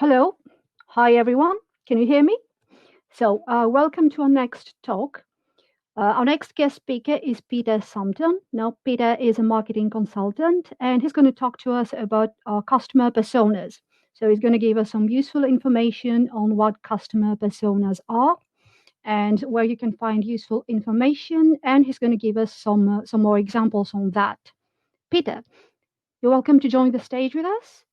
Hello. Hi, everyone. Can you hear me? Welcome to our next talk. Our next guest speaker is Peter Sumpton. Now, Peter is a marketing consultant, and he's going to talk to us about our customer personas. So, he's going to give us some useful information on what customer personas are and where you can find useful information. And he's going to give us some more examples on that. Peter, you're welcome to join the stage with us.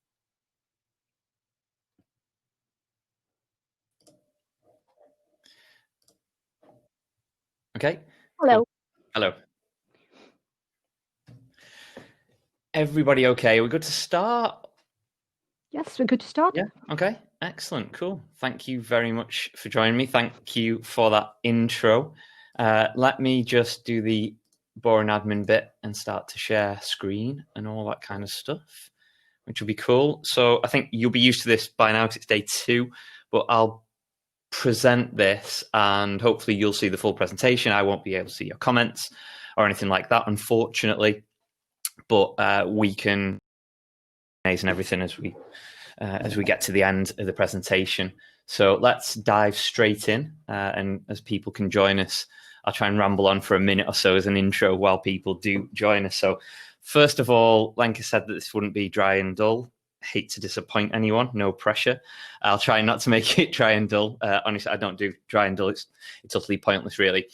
Okay. Hello. Cool. Hello. Everybody okay? We're good to start? Yes, we're good to start. Yeah. Okay. Excellent. Cool. Thank you very much for joining me. Thank you for that intro. Let me just do the boring admin bit and start to share screen and all that kind of stuff, which will be cool. So I think you'll be used to this by now because it's day 2, but I'll present this and hopefully you'll see the full presentation. I won't be able to see your comments or anything like that, unfortunately, but we can and everything as we get to the end of the presentation. So let's dive straight in, and as people can join us, I'll try and ramble on for a minute or so as an intro while people do join us. So first of all, Lenka said that this wouldn't be dry and dull. Hate to disappoint anyone, no pressure. I'll try not to make it dry and dull. Honestly, I don't do dry and dull. It's utterly pointless, really.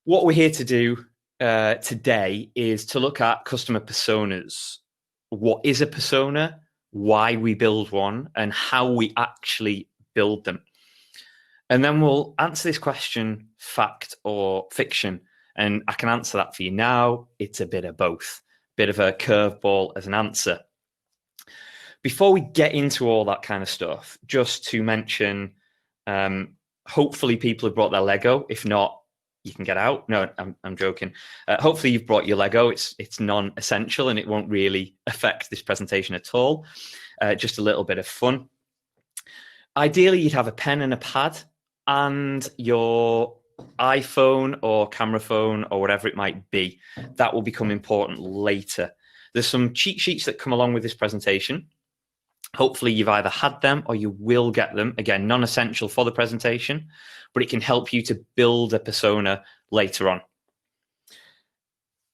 What we're here to do today is to look at customer personas. What is a persona, why we build one, and how we actually build them. And then we'll answer this question, fact or fiction. And I can answer that for you now. It's a bit of both, bit of a curveball as an answer. Before we get into all that kind of stuff, just to mention, hopefully people have brought their Lego. If not, you can get out. No, I'm joking. Hopefully you've brought your Lego. It's non-essential and it won't really affect this presentation at all. Just a little bit of fun. Ideally, you'd have a pen and a pad and your iPhone or camera phone or whatever it might be. That will become important later. There's some cheat sheets that come along with this presentation. Hopefully you've either had them or you will get them. Again, non-essential for the presentation, but it can help you to build a persona later on.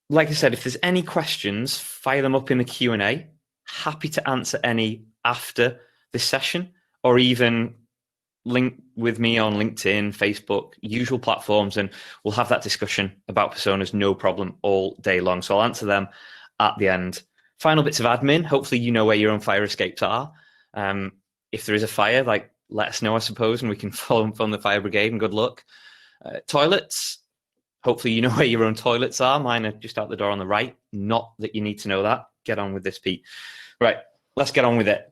Like I said, if there's any questions, fire them up in the Q&A. Happy to answer any after this session, or even link with me on LinkedIn, Facebook, usual platforms, and we'll have that discussion about personas, no problem, all day long. So I'll answer them at the end. Final bits of admin. Hopefully you know where your own fire escapes are. If there is a fire, let us know, I suppose, and we can phone the fire brigade, and good luck. Toilets. Hopefully you know where your own toilets are. Mine are just out the door on the right. Not that you need to know that. Get on with this, Pete. Right, let's get on with it.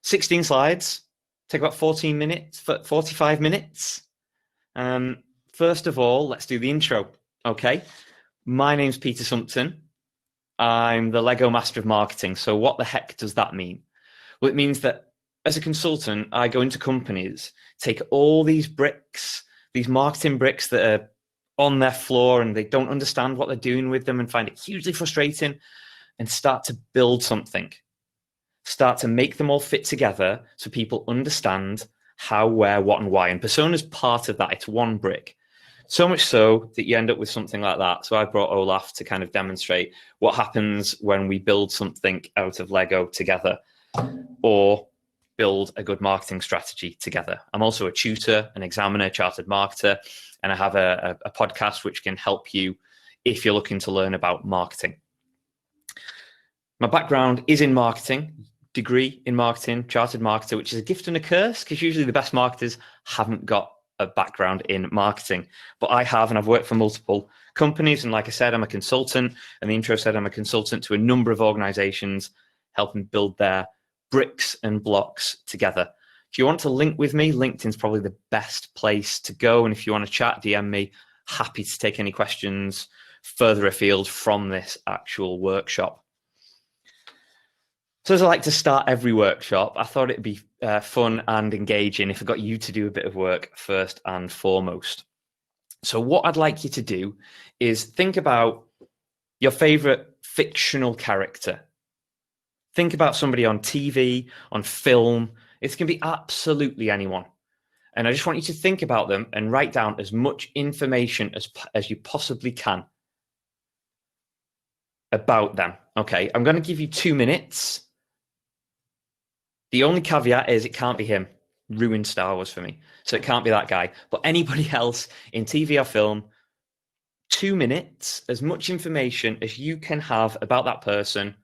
16 slides. Take about 14 minutes, 45 minutes. First of all, let's do the intro. Okay. My name's Peter Sumpton. I'm the Lego Master of Marketing. So what the heck does that mean? Well, it means that as a consultant, I go into companies, take all these bricks, these marketing bricks that are on their floor and they don't understand what they're doing with them and find it hugely frustrating, and start to build something. Start to make them all fit together so people understand how, where, what, and why. And Persona's part of that. It's one brick. So much so that you end up with something like that. So I brought Olaf to kind of demonstrate what happens when we build something out of Lego together or build a good marketing strategy together. I'm also a tutor, an examiner, chartered marketer, and I have a podcast which can help you if you're looking to learn about marketing. My background is in marketing, degree in marketing, chartered marketer, which is a gift and a curse because usually the best marketers haven't got a background in marketing, but I have, and I've worked for multiple companies. And like I said, I'm a consultant, and the intro said I'm a consultant to a number of organizations, helping build their bricks and blocks together. If you want to link with me, LinkedIn's probably the best place to go. And if you want to chat, DM me. Happy to take any questions further afield from this actual workshop. So as I like to start every workshop, I thought it'd be fun and engaging if I got you to do a bit of work first and foremost. So what I'd like you to do is think about your favorite fictional character. Think about somebody on TV, on film, It can be absolutely anyone. And I just want you to think about them and write down as much information as you possibly can about them. Okay, I'm going to give you 2 minutes. The only caveat is it can't be him. Ruined Star Wars for me. So it can't be that guy. But anybody else in TV or film, 2 minutes, as much information as you can have about that person.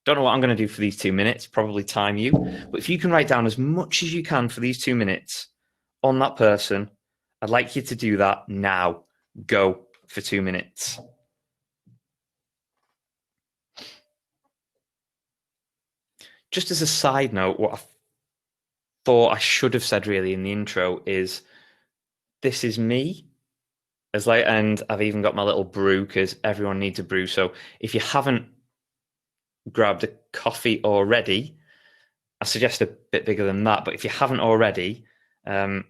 Don't know what I'm going to do for these 2 minutes, probably time you. But if you can write down as much as you can for these 2 minutes on that person, I'd like you to do that now. Go for 2 minutes. Just as a side note, what I thought I should have said really in the intro is, this is me. And I've even got my little brew because everyone needs a brew. So if you haven't grabbed a coffee already, I suggest a bit bigger than that. But if you haven't already, it's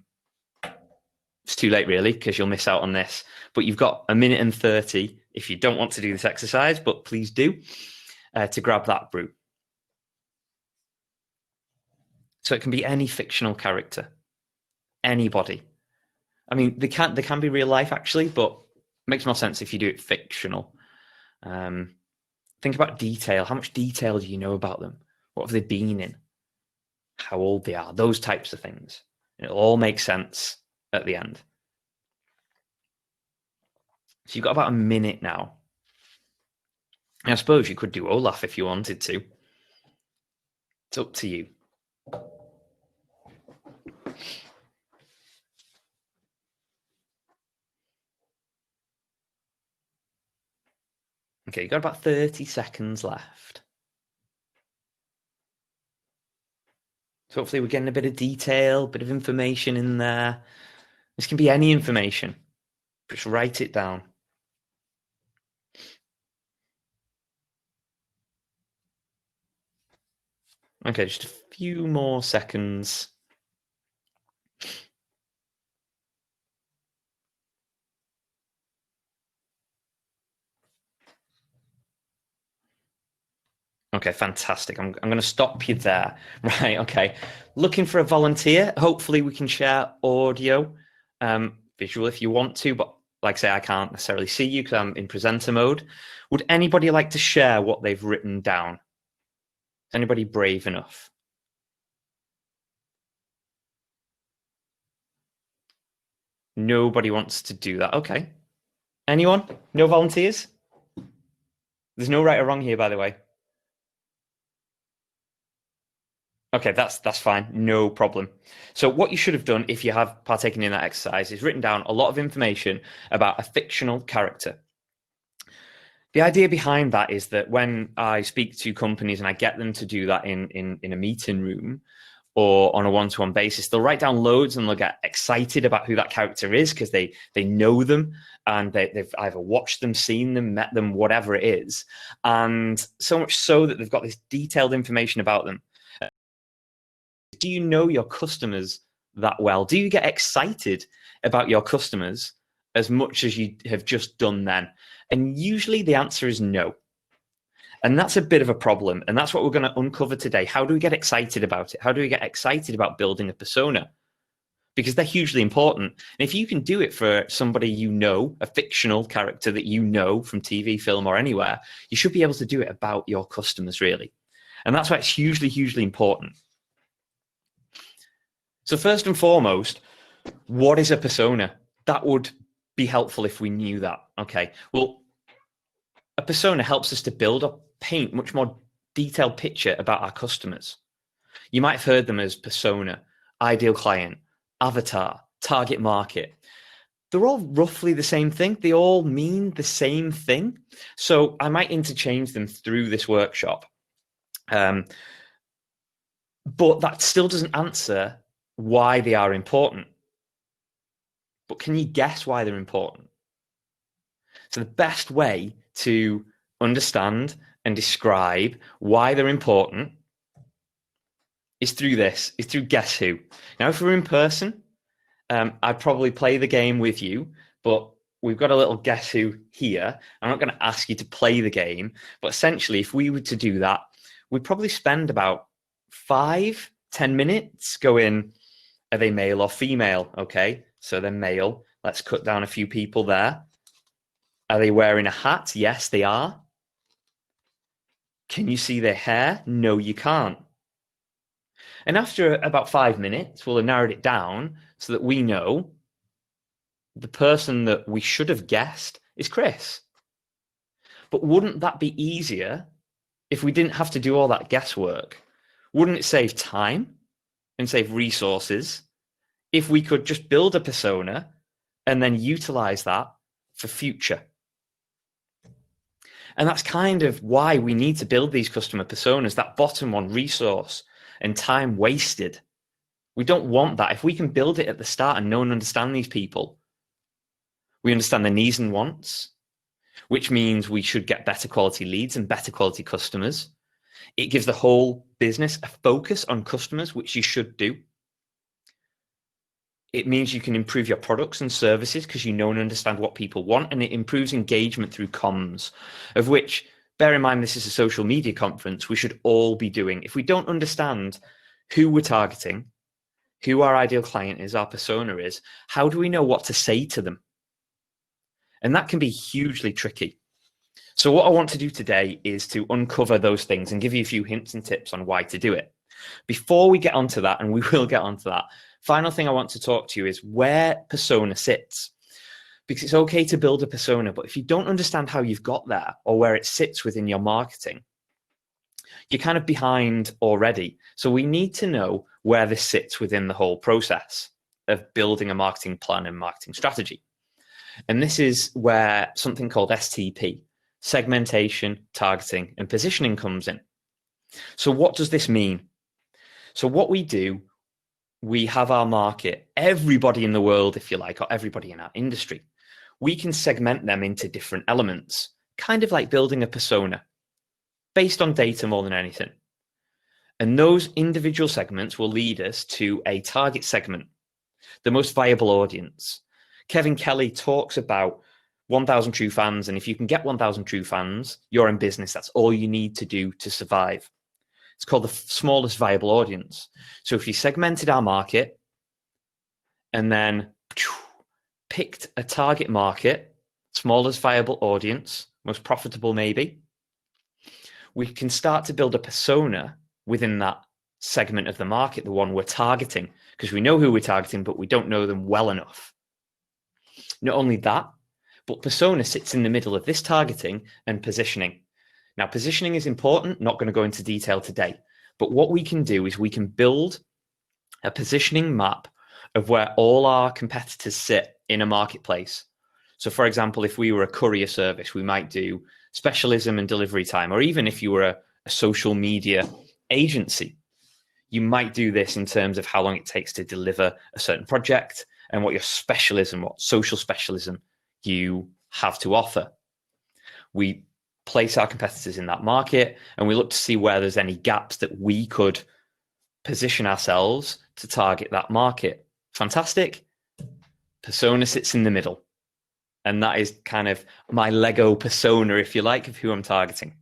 too late really, because you'll miss out on this. But you've got 1 minute and 30 if you don't want to do this exercise, but please do, to grab that brew. So it can be any fictional character, anybody. I mean, they can be real life actually, but it makes more sense if you do it fictional. Think about detail. How much detail do you know about them? What have they been in? How old they are? Those types of things. And it'll all make sense at the end. So you've got about 1 minute now. And I suppose you could do Olaf if you wanted to. It's up to you. Okay, you've got about 30 seconds left. So hopefully we're getting a bit of detail, a bit of information in there. This can be any information. Just write it down. Okay, just a few more seconds. Okay, fantastic. I'm going to stop you there. Right, okay. Looking for a volunteer. Hopefully we can share audio, visual if you want to, but like I say, I can't necessarily see you because I'm in presenter mode. Would anybody like to share what they've written down? Is anybody brave enough? Nobody wants to do that. Okay. Anyone? No volunteers? There's no right or wrong here, by the way. Okay, that's fine. No problem. So what you should have done if you have partaken in that exercise is written down a lot of information about a fictional character. The idea behind that is that when I speak to companies and I get them to do that in a meeting room or on a one-to-one basis, they'll write down loads and they'll get excited about who that character is because they know them and they've either watched them, seen them, met them, whatever it is. And so much so that they've got this detailed information about them. Do you know your customers that well? Do you get excited about your customers as much as you have just done then? And usually the answer is no. And that's a bit of a problem. And that's what we're going to uncover today. How do we get excited about it? How do we get excited about building a persona? Because they're hugely important. And if you can do it for somebody you know, a fictional character that you know from TV, film, or anywhere, you should be able to do it about your customers, really. And that's why it's hugely, hugely important. So first and foremost, what is a persona? That would be helpful if we knew that. Okay, well, a persona helps us to build or paint much more detailed picture about our customers. You might have heard them as persona, ideal client, avatar, target market. They're all roughly the same thing. They all mean the same thing. So I might interchange them through this workshop. But that still doesn't answer why they are important. But can you guess why they're important? So the best way to understand and describe why they're important is through Guess Who. Now, if we're in person, I'd probably play the game with you, but we've got a little Guess Who here. I'm not going to ask you to play the game, but essentially, if we were to do that, we'd probably spend about 5 10 minutes going, are they male or female? Okay, so they're male. Let's cut down a few people there. Are they wearing a hat? Yes, they are. Can you see their hair? No, you can't. And after about 5 minutes, we'll have narrowed it down so that we know the person that we should have guessed is Chris. But wouldn't that be easier if we didn't have to do all that guesswork? Wouldn't it save time and save resources if we could just build a persona and then utilize that for future? And that's kind of why we need to build these customer personas, that bottom one, resource and time wasted. We don't want that. If we can build it at the start and know and understand these people, we understand their needs and wants, which means we should get better quality leads and better quality customers. It gives the whole business a focus on customers, which you should do. It means you can improve your products and services because you know and understand what people want, and it improves engagement through comms, of which, bear in mind, this is a social media conference, we should all be doing. If we don't understand who we're targeting, who our ideal client is, our persona is, how do we know what to say to them? And that can be hugely tricky. So what I want to do today is to uncover those things and give you a few hints and tips on why to do it. Before we get onto that, and we will get onto that, final thing I want to talk to you is where persona sits. Because it's okay to build a persona, but if you don't understand how you've got there or where it sits within your marketing, you're kind of behind already. So we need to know where this sits within the whole process of building a marketing plan and marketing strategy. And this is where something called STP, segmentation, targeting, and positioning comes in. So what does this mean? So what we do, we have our market, everybody in the world, if you like, or everybody in our industry. We can segment them into different elements, kind of like building a persona based on data more than anything. And those individual segments will lead us to a target segment, the most viable audience. Kevin Kelly talks about 1,000 true fans, and if you can get 1,000 true fans, you're in business. That's all you need to do to survive. It's called the smallest viable audience. So if you segmented our market and then picked a target market, smallest viable audience, most profitable maybe, we can start to build a persona within that segment of the market, the one we're targeting, because we know who we're targeting, but we don't know them well enough. Not only that, but persona sits in the middle of this targeting and positioning. Now, positioning is important, not going to go into detail today, but what we can do is we can build a positioning map of where all our competitors sit in a marketplace. So for example, if we were a courier service, we might do specialism and delivery time, or even if you were a social media agency, you might do this in terms of how long it takes to deliver a certain project and what your specialism, what social specialism you have to offer. We place our competitors in that market and we look to see where there's any gaps that we could position ourselves to target that market. Fantastic. Persona sits in the middle. And that is kind of my Lego persona, if you like, of who I'm targeting.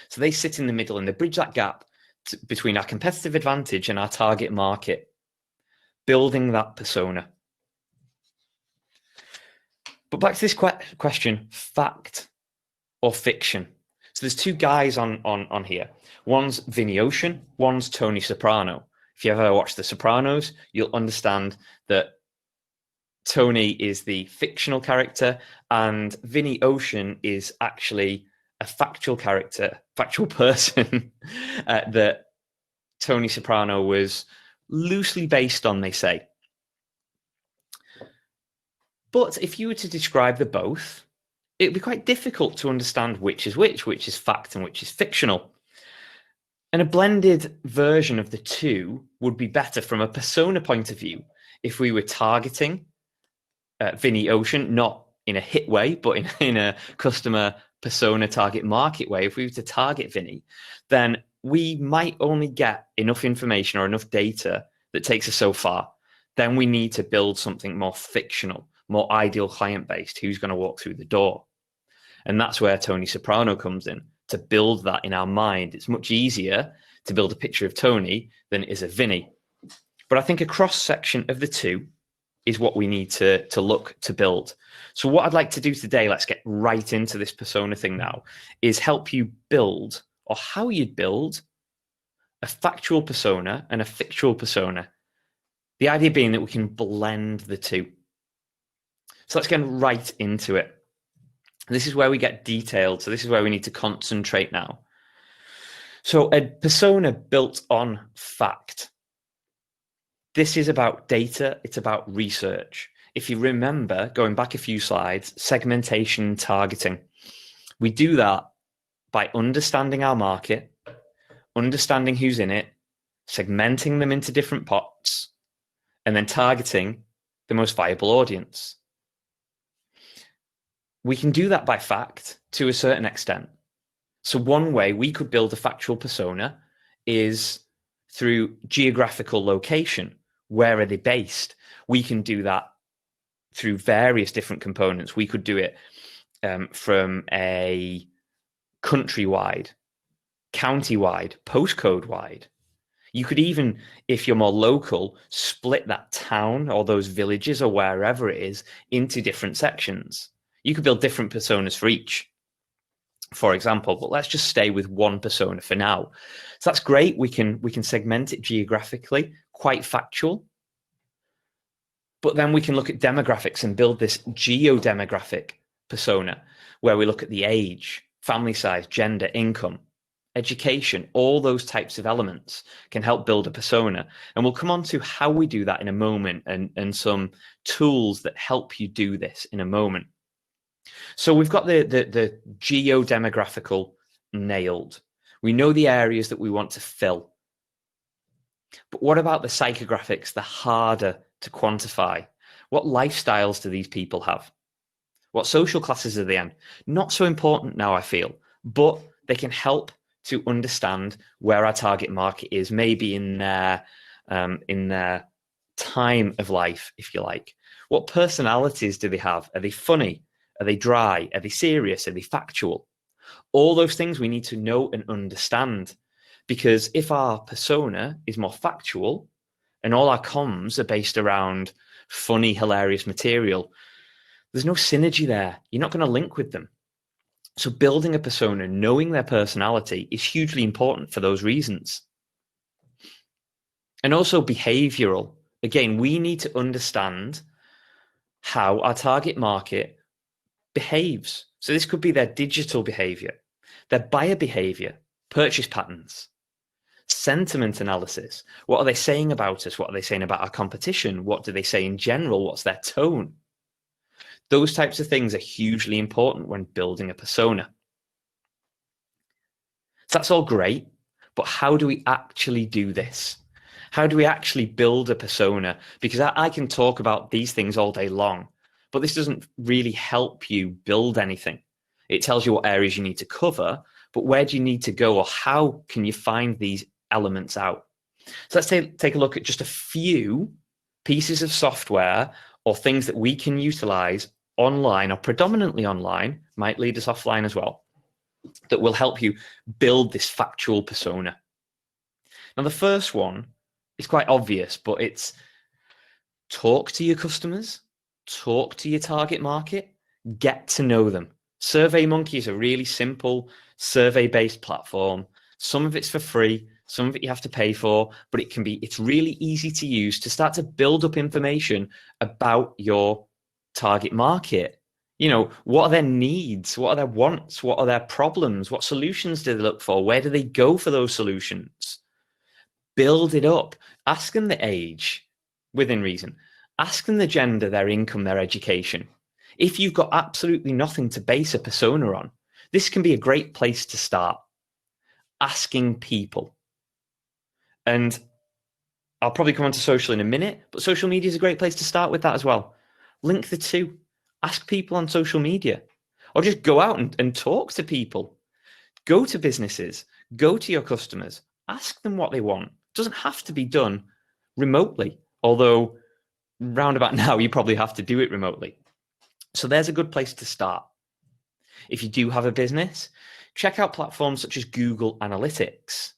So they sit in the middle and they bridge that gap between our competitive advantage and our target market, building that persona. But back to this question, fact or fiction? So there's two guys on here. One's Vinny Ocean, one's Tony Soprano. If you ever watch The Sopranos, you'll understand that Tony is the fictional character and Vinny Ocean is actually a factual character, factual person that Tony Soprano was loosely based on, they say. But if you were to describe the both, it would be quite difficult to understand which is fact and which is fictional. And a blended version of the two would be better from a persona point of view if we were targeting Vinny Ocean, not in a hit way, but in a customer persona target market way. If we were to target Vinny, then we might only get enough information or enough data that takes us so far. Then we need to build something more fictional, more ideal client based, who's going to walk through the door. And that's where Tony Soprano comes in, to build that in our mind. It's much easier to build a picture of Tony than it is of Vinny. But I think a cross-section of the two is what we need to look to build. So what I'd like to do today, let's get right into this persona thing now, is help you build, or how you'd build, a factual persona and a fictional persona. The idea being that we can blend the two. So let's get right into it. This is where we get detailed. So this is where we need to concentrate now. So a persona built on fact. This is about data. It's about research. If you remember, going back a few slides, segmentation, targeting. We do that by understanding our market, understanding who's in it, segmenting them into different pots, and then targeting the most viable audience. We can do that by fact to a certain extent. So one way we could build a factual persona is through geographical location. Where are they based? We can do that through various different components. We could do it from a countrywide, county-wide, postcode-wide. You could even, if you're more local, split that town or those villages or wherever it is into different sections. You could build different personas for each, for example, but let's just stay with one persona for now. So that's great. We can segment it geographically, quite factual. But then we can look at demographics and build this geo-demographic persona where we look at the age, family size, gender, income, education, all those types of elements can help build a persona. And we'll come on to how we do that in a moment and some tools that help you do this in a moment. So we've got the geo-demographical nailed. We know the areas that we want to fill. But what about the psychographics, the harder to quantify? What lifestyles do these people have? What social classes are they in? Not so important now, I feel, but they can help to understand where our target market is, maybe in their time of life, if you like. What personalities do they have? Are they funny? Are they dry? Are they serious? Are they factual? All those things we need to know and understand, because if our persona is more factual and all our comms are based around funny, hilarious material, there's no synergy there. You're not going to link with them. So building a persona, knowing their personality is hugely important for those reasons. And also behavioral. Again, we need to understand how our target market behaves. So this could be their digital behavior, their buyer behavior, purchase patterns, sentiment analysis. What are they saying about us? What are they saying about our competition? What do they say in general? What's their tone? Those types of things are hugely important when building a persona. So that's all great, but how do we actually do this? How do we actually build a persona? Because I can talk about these things all day long, but this doesn't really help you build anything. It tells you what areas you need to cover, but where do you need to go, or how can you find these elements out? So let's take a look at just a few pieces of software or things that we can utilize online, or predominantly online, might lead us offline as well, that will help you build this factual persona. Now, the first one is quite obvious, but it's talk to your customers, talk to your target market, get to know them. SurveyMonkey is a really simple survey-based platform. Some of it's for free, some of it you have to pay for, but it's really easy to use to start to build up information about your target market. You know, what are their needs? What are their wants? What are their problems? What solutions do they look for? Where do they go for those solutions? Build it up. Ask them the age within reason. Ask them the gender, their income, their education. If you've got absolutely nothing to base a persona on, this can be a great place to start. Asking people. And I'll probably come on to social in a minute, but social media is a great place to start with that as well. Link the two. Ask people on social media, or just go out and talk to people. Go to businesses, go to your customers, ask them what they want. It doesn't have to be done remotely, although roundabout now you probably have to do it remotely. So there's a good place to start. If you do have a business, check out platforms such as Google Analytics.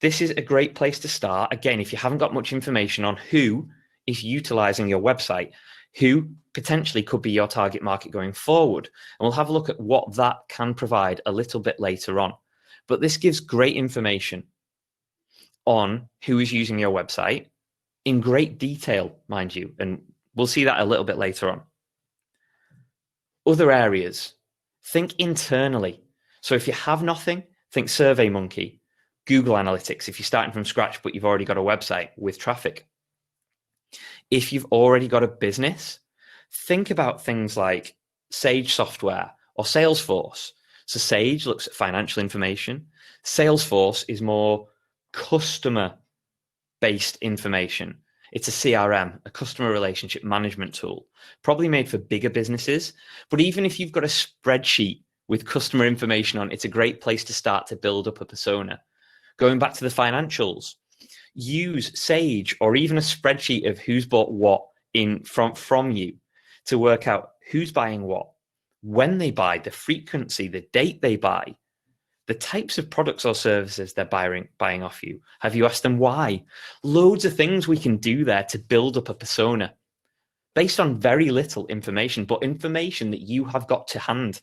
This is a great place to start. Again, if you haven't got much information on who is utilizing your website, who potentially could be your target market going forward. And we'll have a look at what that can provide a little bit later on. But this gives great information on who is using your website in great detail, mind you. And we'll see that a little bit later on. Other areas, think internally. So if you have nothing, think SurveyMonkey, Google Analytics, if you're starting from scratch, but you've already got a website with traffic. If you've already got a business, think about things like Sage Software or Salesforce. So Sage looks at financial information. Salesforce is more customer-based information. It's a CRM, a customer relationship management tool, probably made for bigger businesses. But even if you've got a spreadsheet with customer information on, it's a great place to start to build up a persona. Going back to the financials, use Sage or even a spreadsheet of who's bought what from you to work out who's buying what, when they buy, the frequency, the date they buy, the types of products or services they're buying off you. Have you asked them why? Loads of things we can do there to build up a persona based on very little information, but information that you have got to hand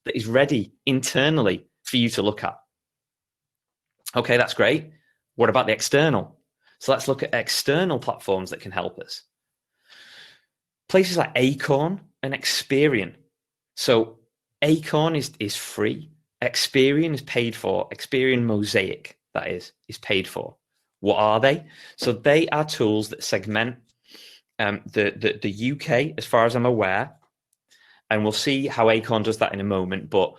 that is ready internally for you to look at. Okay, that's great. What about the external? So let's look at external platforms that can help us. Places like Acorn and Experian. So Acorn is free. Experian is paid for. Experian Mosaic, that is paid for. What are they? So they are tools that segment the UK, as far as I'm aware, and we'll see how Acorn does that in a moment, but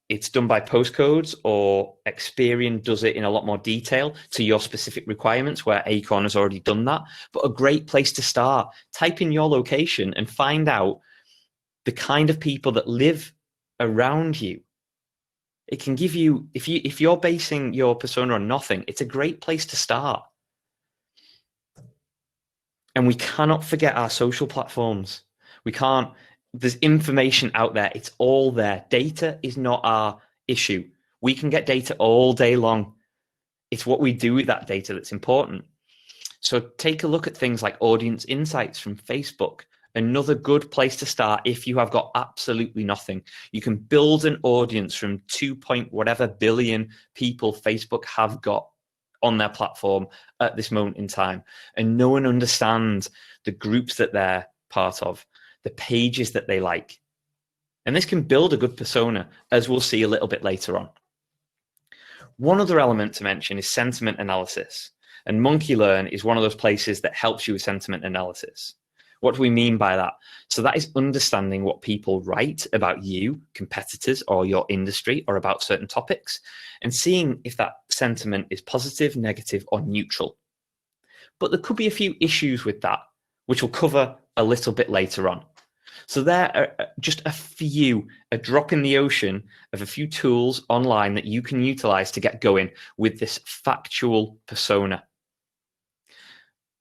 it's done by postcodes, or Experian does it in a lot more detail to your specific requirements, where Acorn has already done that. But a great place to start, type in your location and find out the kind of people that live around you. It can give you, if you're basing your persona on nothing, it's a great place to start. And we cannot forget our social platforms. We can't. There's information out there. It's all there. Data is not our issue. We can get data all day long. It's what we do with that data that's important. So take a look at things like Audience Insights from Facebook. Another good place to start if you have got absolutely nothing. You can build an audience from 2.whatever billion people Facebook have got on their platform at this moment in time. And no one understands the groups that they're part of, the pages that they like. And this can build a good persona, as we'll see a little bit later on. One other element to mention is sentiment analysis. And Monkey-Learn is one of those places that helps you with sentiment analysis. What do we mean by that? So that is understanding what people write about you, competitors, or your industry, or about certain topics, and seeing if that sentiment is positive, negative, or neutral. But there could be a few issues with that, which we'll cover a little bit later on. So there are just a drop in the ocean of a few tools online that you can utilize to get going with this factual persona.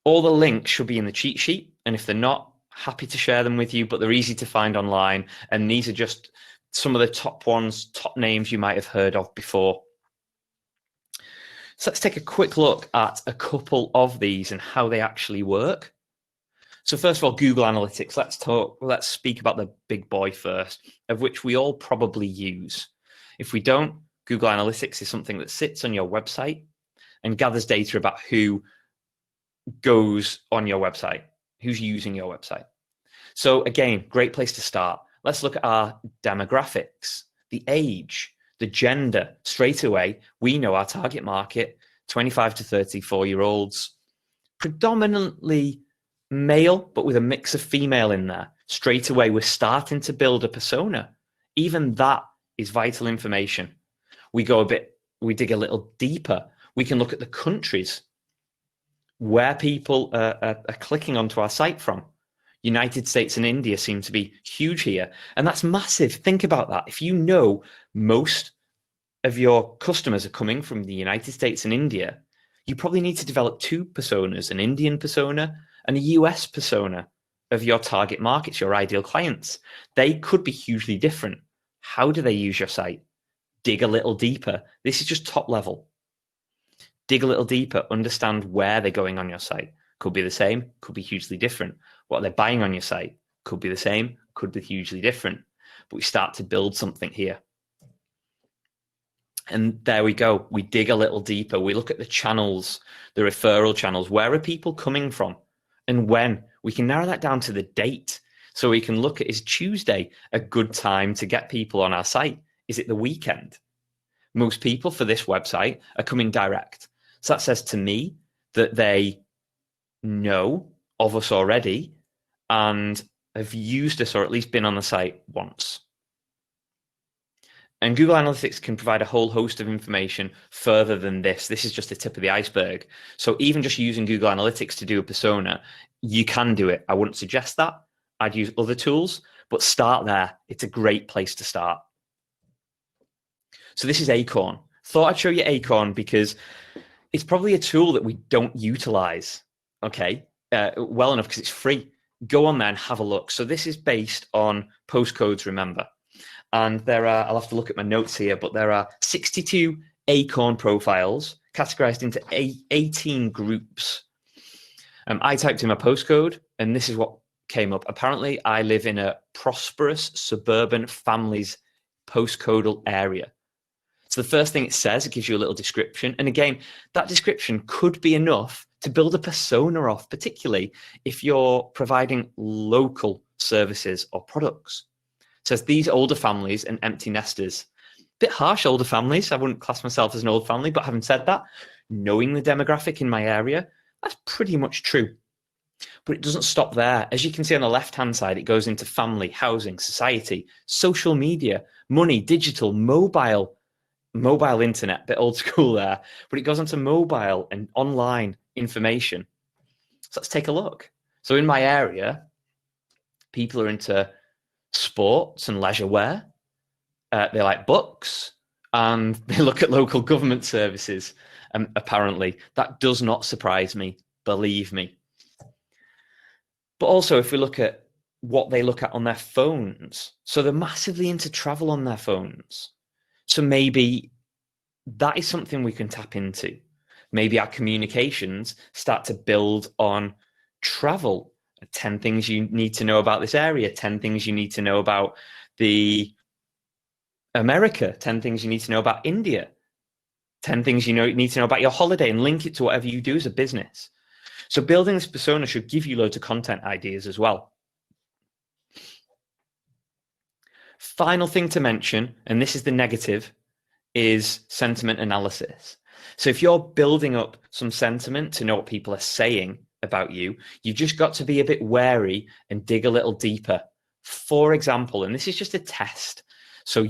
All the links should be in the cheat sheet, and if they're not, happy to share them with you, but they're easy to find online, and these are just some of the top ones, top names you might have heard of before. So let's take a quick look at a couple of these and how they actually work. So first of all, Google Analytics. Let's speak about the big boy first, of which we all probably use. If we don't, Google Analytics is something that sits on your website and gathers data about who goes on your website, who's using your website. So again, great place to start. Let's look at our demographics, the age, the gender. Straight away, we know our target market, 25 to 34-year-olds, predominantly male, but with a mix of female in there. Straight away, we're starting to build a persona. Even that is vital information. We dig a little deeper. We can look at the countries where people are clicking onto our site from. United States and India seem to be huge here, and that's massive. Think about that. If you know most of your customers are coming from the United States and India, you probably need to develop two personas, an Indian persona and a US persona of your target markets, your ideal clients. They could be hugely different. How do they use your site? Dig a little deeper. This is just top level. dig a little deeper, understand where they're going on your site. Could be the same, could be hugely different. What they're buying on your site could be the same, could be hugely different. But we start to build something here. And there we go. We dig a little deeper. We look at the channels, the referral channels. Where are people coming from and when? We can narrow that down to the date. So we can look at, is Tuesday a good time to get people on our site? Is it the weekend? Most people for this website are coming direct. So that says to me that they know of us already and have used us or at least been on the site once. And Google Analytics can provide a whole host of information further than this. This is just the tip of the iceberg. So even just using Google Analytics to do a persona, you can do it. I wouldn't suggest that. I'd use other tools, but start there. It's a great place to start. So this is Acorn. Thought I'd show you Acorn because it's probably a tool that we don't utilize, okay, well enough because it's free. Go on there and have a look. So this is based on postcodes, remember. And there are, I'll have to look at my notes here, but there are 62 Acorn profiles categorized into 18 groups. I typed in my postcode and this is what came up. Apparently, I live in a prosperous suburban families postcodal area. So the first thing it says, it gives you a little description. And again, that description could be enough to build a persona off, particularly if you're providing local services or products. It says these older families and empty nesters. Bit harsh, older families. I wouldn't class myself as an old family, but having said that, knowing the demographic in my area, that's pretty much true. But it doesn't stop there. As you can see on the left-hand side, it goes into family, housing, society, social media, money, digital, mobile internet, bit old school there, but it goes on to mobile and online information. So let's take a look. So in my area, people are into sports and leisure wear. They like books and they look at local government services. Apparently, that does not surprise me, believe me. But also, if we look at what they look at on their phones, so they're massively into travel on their phones. So maybe that is something we can tap into. Maybe our communications start to build on travel. 10 things you need to know about this area, 10 things you need to know about the America, 10 things you need to know about India, 10 things you need to know about your holiday, and link it to whatever you do as a business. So building this persona should give you loads of content ideas as well. Final thing to mention, and this is the negative, is sentiment analysis. So if you're building up some sentiment to know what people are saying about you, you've just got to be a bit wary and dig a little deeper. For example, and this is just a test. So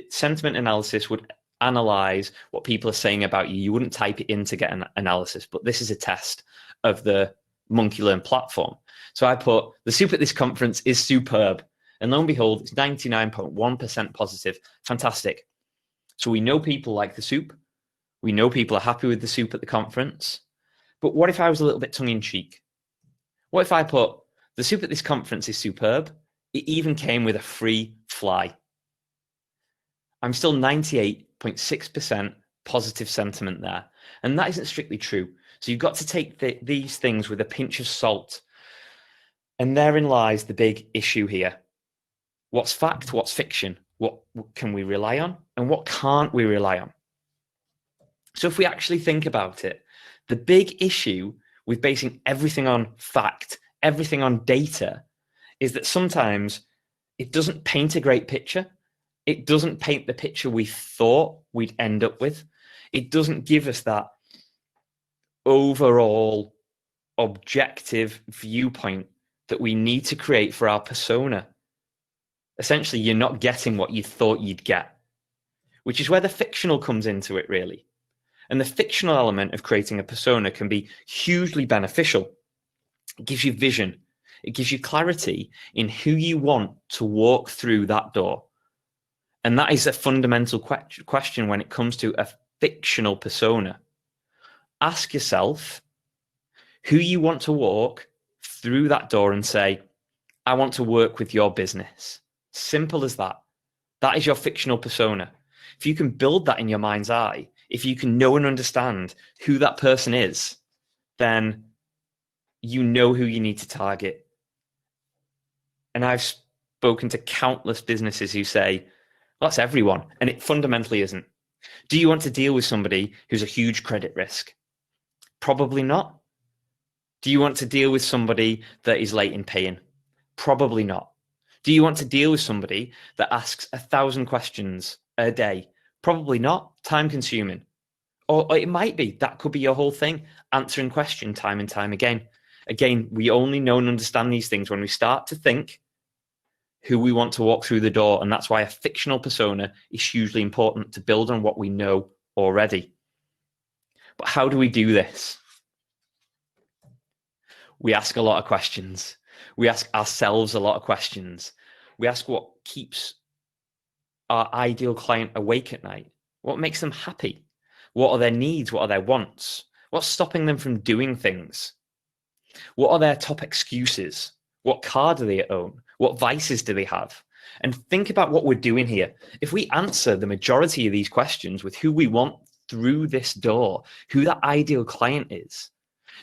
sentiment analysis would analyze what people are saying about you. You wouldn't type it in to get an analysis, but this is a test of the Monkey Learn platform. So I put, the soup at this conference is superb. And lo and behold, it's 99.1% positive. Fantastic. So we know people like the soup. We know people are happy with the soup at the conference. But what if I was a little bit tongue-in-cheek? What if I put, the soup at this conference is superb. It even came with a free fly. I'm still 98.6% positive sentiment there. And that isn't strictly true. So you've got to take these things with a pinch of salt. And therein lies the big issue here. What's fact? What's fiction? What can we rely on? And what can't we rely on? So if we actually think about it, the big issue with basing everything on fact, everything on data, is that sometimes it doesn't paint a great picture. It doesn't paint the picture we thought we'd end up with. It doesn't give us that overall objective viewpoint that we need to create for our persona. Essentially, you're not getting what you thought you'd get, which is where the fictional comes into it, really. And the fictional element of creating a persona can be hugely beneficial. It gives you vision. It gives you clarity in who you want to walk through that door. And that is a fundamental question when it comes to a fictional persona. Ask yourself who you want to walk through that door and say, I want to work with your business. Simple as that. That is your fictional persona. If you can build that in your mind's eye, If you can know and understand who that person is, then you know who you need to target. And I've spoken to countless businesses who say, well, that's everyone. And it fundamentally isn't. Do you want to deal with somebody who's a huge credit risk? Probably not. Do you want to deal with somebody that is late in paying? Probably not. Do you want to deal with somebody that asks 1,000 questions a day? Probably not. Time consuming. Or it might be. That could be your whole thing, answering questions time and time again. Again, we only know and understand these things when we start to think who we want to walk through the door. And that's why a fictional persona is hugely important, to build on what we know already. But how do we do this? We ask a lot of questions. We ask ourselves a lot of questions. We ask what keeps our ideal client awake at night. What makes them happy? What are their needs? What are their wants? What's stopping them from doing things? What are their top excuses? What car do they own? What vices do they have? And think about what we're doing here. If we answer the majority of these questions with who we want through this door, who that ideal client is,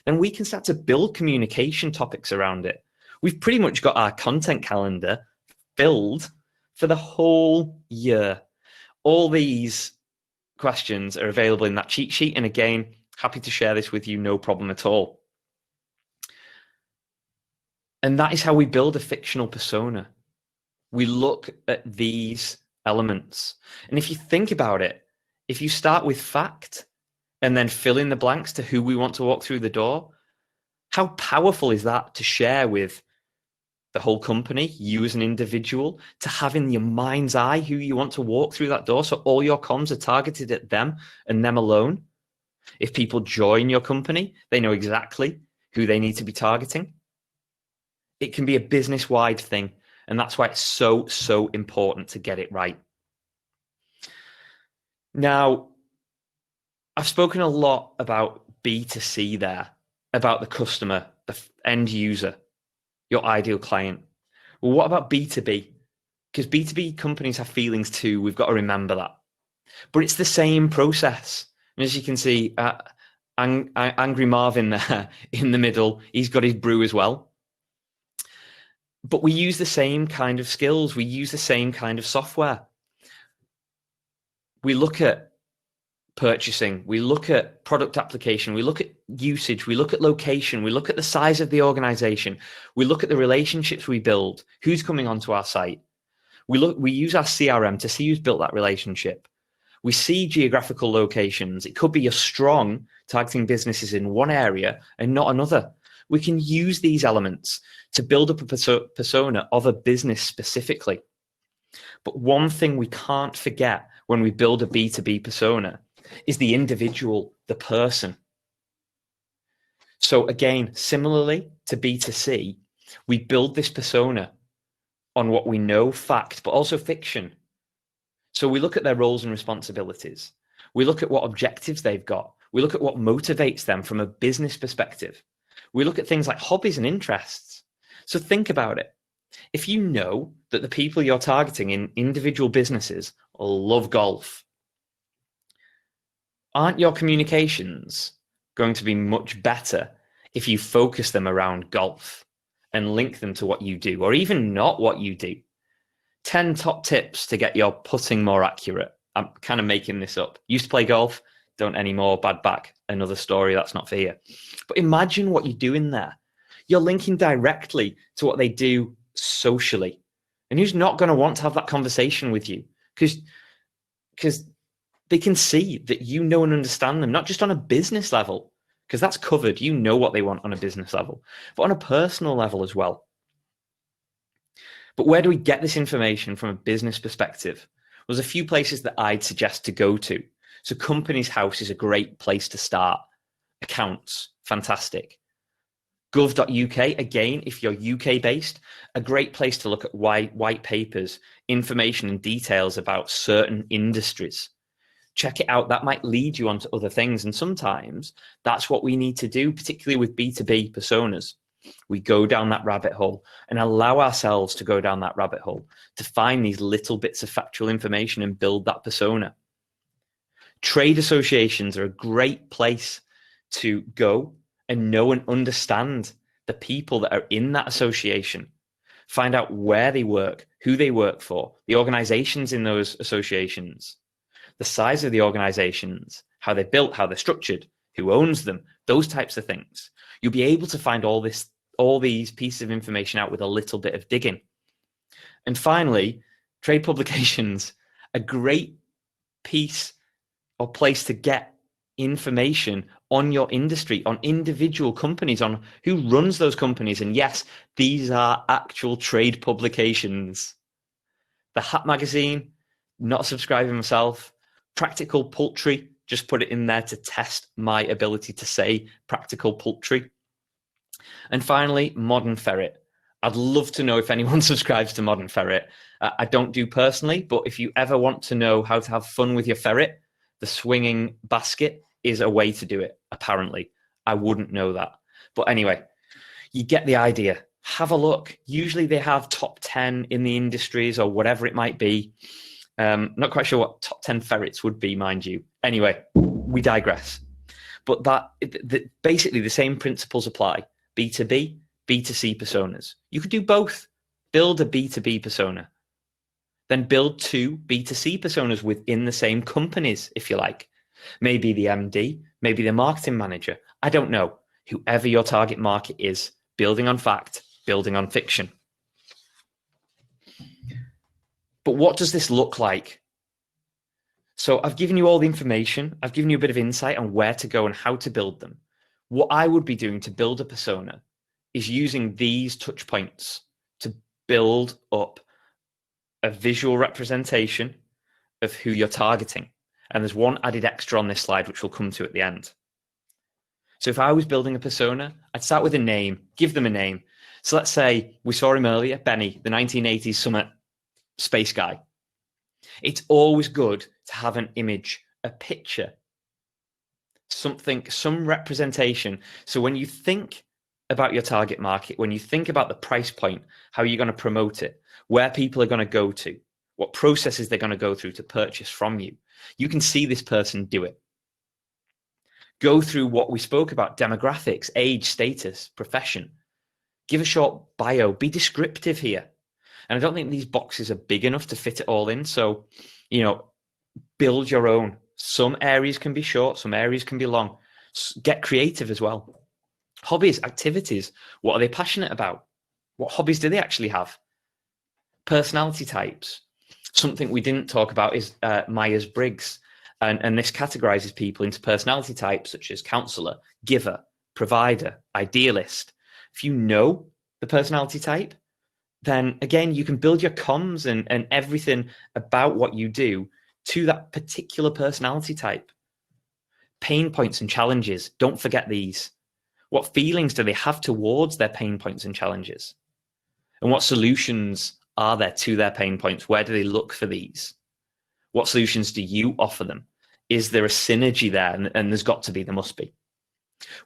then we can start to build communication topics around it. We've pretty much got our content calendar filled for the whole year. All these questions are available in that cheat sheet. And again, happy to share this with you, no problem at all. And that is how we build a fictional persona. We look at these elements. And if you think about it, if you start with fact and then fill in the blanks to who we want to walk through the door, how powerful is that to share with the whole company, you as an individual, to have in your mind's eye who you want to walk through that door, so all your comms are targeted at them and them alone? If people join your company, they know exactly who they need to be targeting. It can be a business-wide thing, and that's why it's so, so important to get it right. Now, I've spoken a lot about B2C there, about the customer, the end user, your ideal client. Well, what about B2B? Because B2B companies have feelings too. We've got to remember that. But it's the same process. And as you can see, Angry Marvin there in the middle, he's got his brew as well. But we use the same kind of skills. We use the same kind of software. We look at purchasing, we look at product application, we look at usage, we look at location, we look at the size of the organization, we look at the relationships we build, who's coming onto our site. We use our CRM to see who's built that relationship. We see geographical locations. It could be you're strong targeting businesses in one area and not another. We can use these elements to build up a persona of a business specifically. But one thing we can't forget when we build a B2B persona is the individual, the person. So again, similarly to B2C, we build this persona on what we know, fact, but also fiction. So we look at their roles and responsibilities. We look at what objectives they've got. We look at what motivates them from a business perspective. We look at things like hobbies and interests. So think about it. If you know that the people you're targeting in individual businesses love golf, aren't your communications going to be much better if you focus them around golf and link them to what you do, or even not what you do? 10 top tips to get your putting more accurate. I'm kind of making this up. Used to play golf, don't anymore, bad back. Another story, that's not for you. But imagine what you're doing there. You're linking directly to what they do socially. And who's not going to want to have that conversation with you? Because they can see that you know and understand them, not just on a business level, because that's covered. You know what they want on a business level, but on a personal level as well. But where do we get this information from a business perspective? Well, there's a few places that I'd suggest to go to. So Companies House is a great place to start. Accounts, fantastic. Gov.uk, again, if you're UK based, a great place to look at white papers, information and details about certain industries. Check it out. That might lead you onto other things. And sometimes that's what we need to do, particularly with B2B personas. We go down that rabbit hole and allow ourselves to go down that rabbit hole to find these little bits of factual information and build that persona. Trade associations are a great place to go and know and understand the people that are in that association. Find out where they work, who they work for, the organizations in those associations, the size of the organizations, how they're built, how they're structured, who owns them, those types of things. You'll be able to find all these pieces of information out with a little bit of digging. And finally, trade publications, a great piece or place to get information on your industry, on individual companies, on who runs those companies. And yes, these are actual trade publications. The Hat Magazine, not subscribing myself. Practical Poultry, just put it in there to test my ability to say Practical Poultry. And finally, Modern Ferret. I'd love to know if anyone subscribes to Modern Ferret. I don't do personally, but if you ever want to know how to have fun with your ferret, the swinging basket is a way to do it, apparently. I wouldn't know that. But anyway, you get the idea. Have a look. Usually they have top 10 in the industries or whatever it might be. Not quite sure what top 10 ferrets would be, mind you. Anyway, we digress. But basically the same principles apply. B2B, B2C personas. You could do both. Build a B2B persona. Then build 2 B2C personas within the same companies, if you like. Maybe the MD, maybe the marketing manager. I don't know. Whoever your target market is, building on fact, building on fiction. But what does this look like? So I've given you all the information. I've given you a bit of insight on where to go and how to build them. What I would be doing to build a persona is using these touch points to build up a visual representation of who you're targeting. And there's one added extra on this slide, which we'll come to at the end. So if I was building a persona, I'd start with a name, give them a name. So let's say we saw him earlier, Benny, the 1980s Summit space guy. It's always good to have an image, a picture, something, some representation. So when you think about your target market, when you think about the price point, how you're going to promote it, where people are going to go to, what processes they're going to go through to purchase from you, you can see this person do it. Go through what we spoke about, demographics, age, status, profession. Give a short bio, be descriptive here. And I don't think these boxes are big enough to fit it all in. So, build your own. Some areas can be short, some areas can be long. Get creative as well. Hobbies, activities. What are they passionate about? What hobbies do they actually have? Personality types. Something we didn't talk about is Myers-Briggs. And this categorizes people into personality types such as counselor, giver, provider, idealist. If you know the personality type, then again, you can build your comms and everything about what you do to that particular personality type. Pain points and challenges. Don't forget these. What feelings do they have towards their pain points and challenges? And what solutions are there to their pain points? Where do they look for these? What solutions do you offer them? Is there a synergy there? And there's got to be, there must be.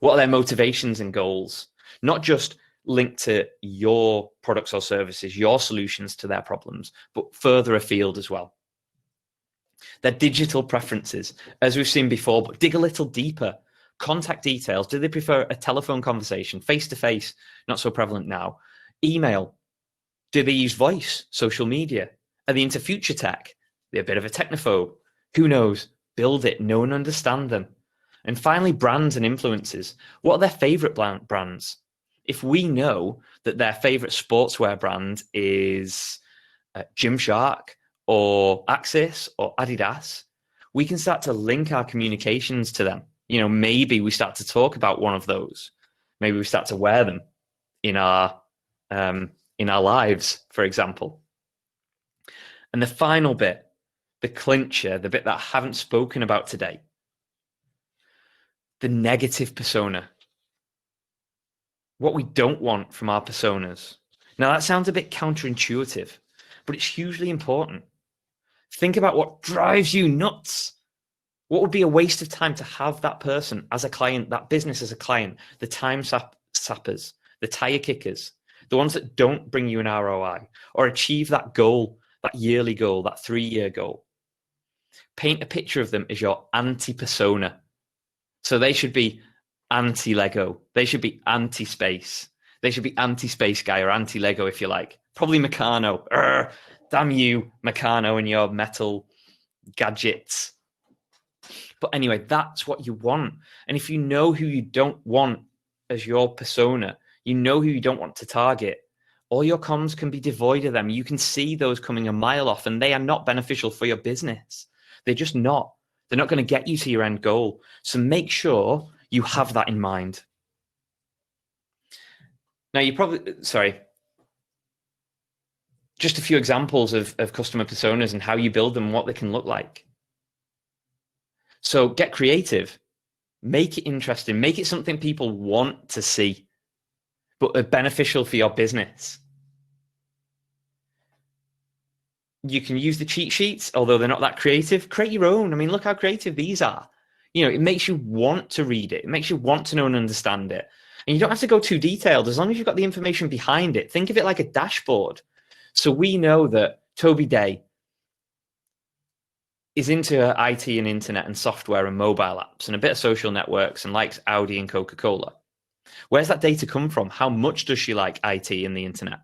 What are their motivations and goals? Not just linked to your products or services, your solutions to their problems, but further afield as well. Their digital preferences, as we've seen before, but dig a little deeper. Contact details. Do they prefer a telephone conversation, face-to-face? Not so prevalent now. Email. Do they use voice, social media? Are they into future tech? They're a bit of a technophobe. Who knows? Build it, know and understand them. And finally, brands and influences. What are their favorite brands? If we know that their favorite sportswear brand is Gymshark or Axis or Adidas, we can start to link our communications to them. Maybe we start to talk about one of those. Maybe we start to wear them in our lives, for example. And the final bit, the clincher, the bit that I haven't spoken about today, the negative persona. What we don't want from our personas. Now, that sounds a bit counterintuitive, but it's hugely important. Think about what drives you nuts. What would be a waste of time to have that person as a client, that business as a client, the time sappers, the tire kickers, the ones that don't bring you an ROI or achieve that goal, that yearly goal, that 3-year goal. Paint a picture of them as your anti-persona. So they should be anti-Lego. They should be anti-space. They should be anti-space guy or anti-Lego, if you like. Probably Meccano. Damn you, Meccano, and your metal gadgets. But anyway, that's what you want. And if you know who you don't want as your persona, you know who you don't want to target, all your comms can be devoid of them. You can see those coming a mile off, and they are not beneficial for your business. They're just not. They're not going to get you to your end goal. So make sure you have that in mind. Now, just a few examples of customer personas and how you build them, what they can look like. So get creative, make it interesting, make it something people want to see, but are beneficial for your business. You can use the cheat sheets, although they're not that creative. Create your own. I mean, look how creative these are. It makes you want to read it. It makes you want to know and understand it. And you don't have to go too detailed as long as you've got the information behind it. Think of it like a dashboard. So we know that Toby Day is into IT and internet and software and mobile apps and a bit of social networks and likes Audi and Coca-Cola. Where's that data come from? How much does she like IT and the internet?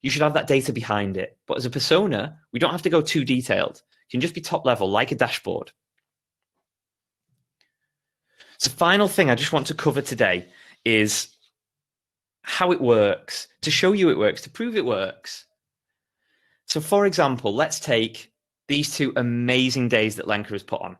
You should have that data behind it. But as a persona, we don't have to go too detailed. It can just be top level, like a dashboard. So the final thing I just want to cover today is how it works, to show you it works, to prove it works. So for example, let's take these 2 amazing days that Lenka has put on.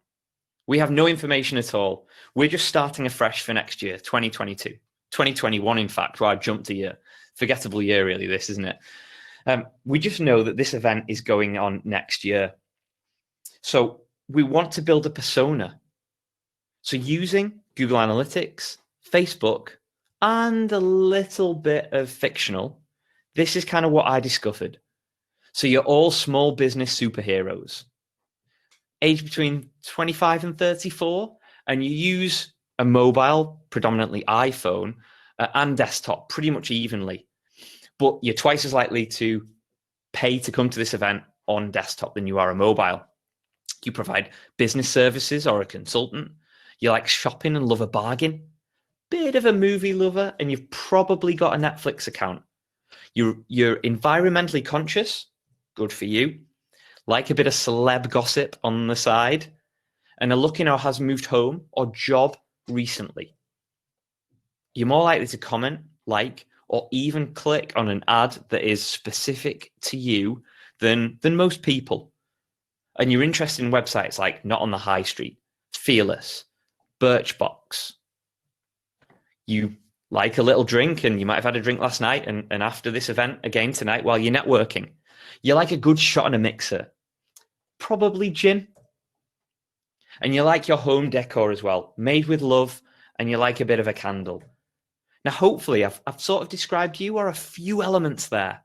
We have no information at all. We're just starting afresh for next year, 2022. 2021, in fact, where I jumped a year. Forgettable year, really, this, isn't it? We just know that this event is going on next year. So we want to build a persona. So using Google Analytics, Facebook, and a little bit of fictional, this is kind of what I discovered. So you're all small business superheroes, aged between 25 and 34, and you use a mobile, predominantly iPhone, and desktop pretty much evenly. But you're twice as likely to pay to come to this event on desktop than you are a mobile. You provide business services or a consultant. You like shopping and love a bargain. Bit of a movie lover, and you've probably got a Netflix account. You're environmentally conscious. Good for you. Like a bit of celeb gossip on the side, and are looking or has moved home or job recently. You're more likely to comment, like, or even click on an ad that is specific to you than most people. And you're interested in websites like Not on the High Street, Fearless, Birchbox. You like a little drink, and you might have had a drink last night and after this event again tonight while you're networking. You like a good shot and a mixer, probably gin. And you like your home decor as well, made with love, and you like a bit of a candle. Now, hopefully, I've sort of described you, or a few elements there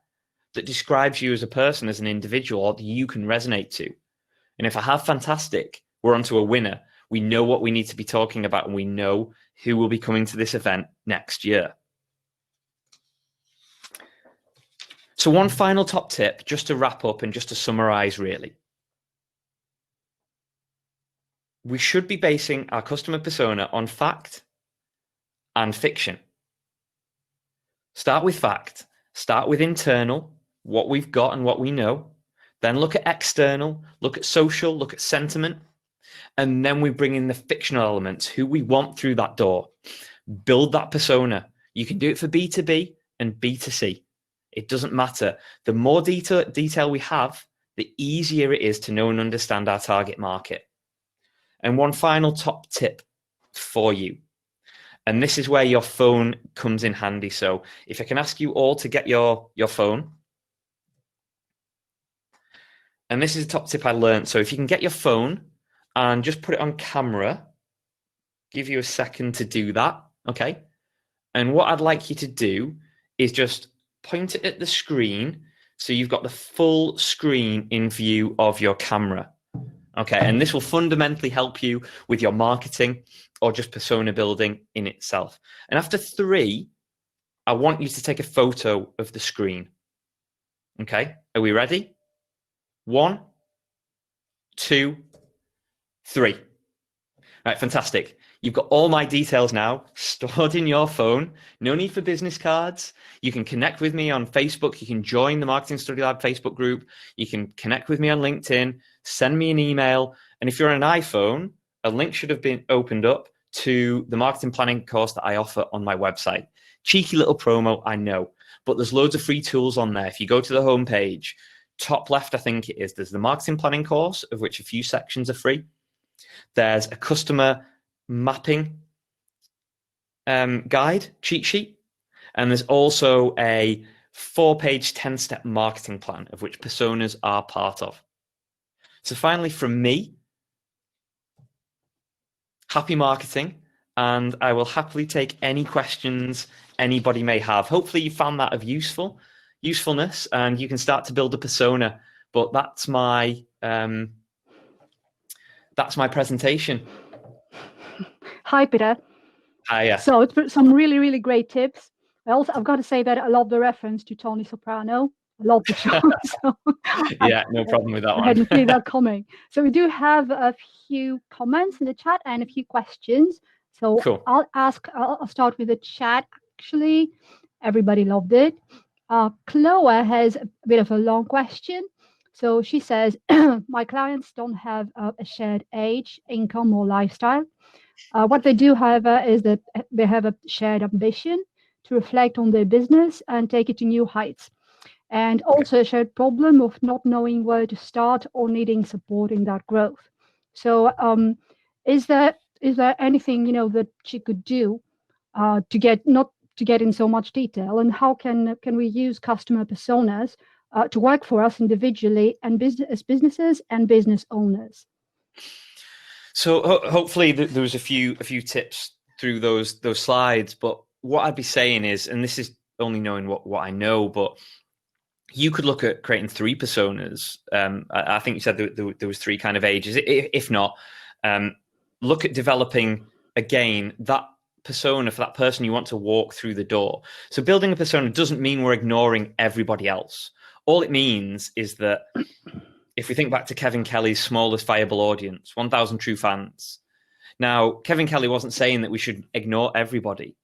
that describes you as a person, as an individual, or that you can resonate to. And if I have, fantastic. We're onto a winner. We know what we need to be talking about, and we know who will be coming to this event next year. So one final top tip, just to wrap up and just to summarize, really. We should be basing our customer persona on fact and fiction. Start with fact. Start with internal, what we've got and what we know. Then look at external, look at social, look at sentiment. And then we bring in the fictional elements, who we want through that door. Build that persona. You can do it for B2B and B2C. It doesn't matter. The more detail we have, the easier it is to know and understand our target market. And one final top tip for you. And this is where your phone comes in handy. So if I can ask you all to get your phone. And this is a top tip I learned. So if you can get your phone and just put it on camera, give you a second to do that. Okay. And what I'd like you to do is just point it at the screen. So you've got the full screen in view of your camera. Okay. And this will fundamentally help you with your marketing or just persona building in itself. And after 3, I want you to take a photo of the screen. Okay. Are we ready? 1, 2, 3. Right, fantastic. You've got all my details now stored in your phone. No need for business cards. You can connect with me on Facebook. You can join the Marketing Study Lab Facebook group. You can connect with me on LinkedIn, send me an email. And if you're on an iPhone, a link should have been opened up to the marketing planning course that I offer on my website. Cheeky little promo, I know, but there's loads of free tools on there. If you go to the homepage, top left, I think it is, there's the marketing planning course, of which a few sections are free. There's a customer mapping guide, cheat sheet. And there's also a 4-page, 10-step marketing plan, of which personas are part of. So finally, from me, happy marketing, and I will happily take any questions anybody may have. Hopefully you found that of usefulness, and you can start to build a persona. But that's my presentation. Hi, Peter. Hiya. So it's some really, really great tips. I've got to say that I love the reference to Tony Soprano. I love the show. So yeah, no problem with that one. I hadn't seen that coming. So we do have a few comments in the chat and a few questions. So cool. I'll start with the chat. Actually, everybody loved it. Chloe has a bit of a long question. So she says, my clients don't have a shared age, income, or lifestyle. What they do, however, is that they have a shared ambition to reflect on their business and take it to new heights. And also a shared problem of not knowing where to start or needing support in that growth. So is there anything, that she could do to get in so much detail? And how can we use customer personas to work for us individually and as businesses and business owners? So hopefully there was a few tips through those slides. But what I'd be saying is, and this is only knowing what I know, but you could look at creating 3 personas. I think you said there was 3 kind of ages. If not, look at developing again that persona for that person you want to walk through the door. So building a persona doesn't mean we're ignoring everybody else. All it means is that if we think back to Kevin Kelly's smallest viable audience, 1,000 true fans. Now, Kevin Kelly wasn't saying that we should ignore everybody,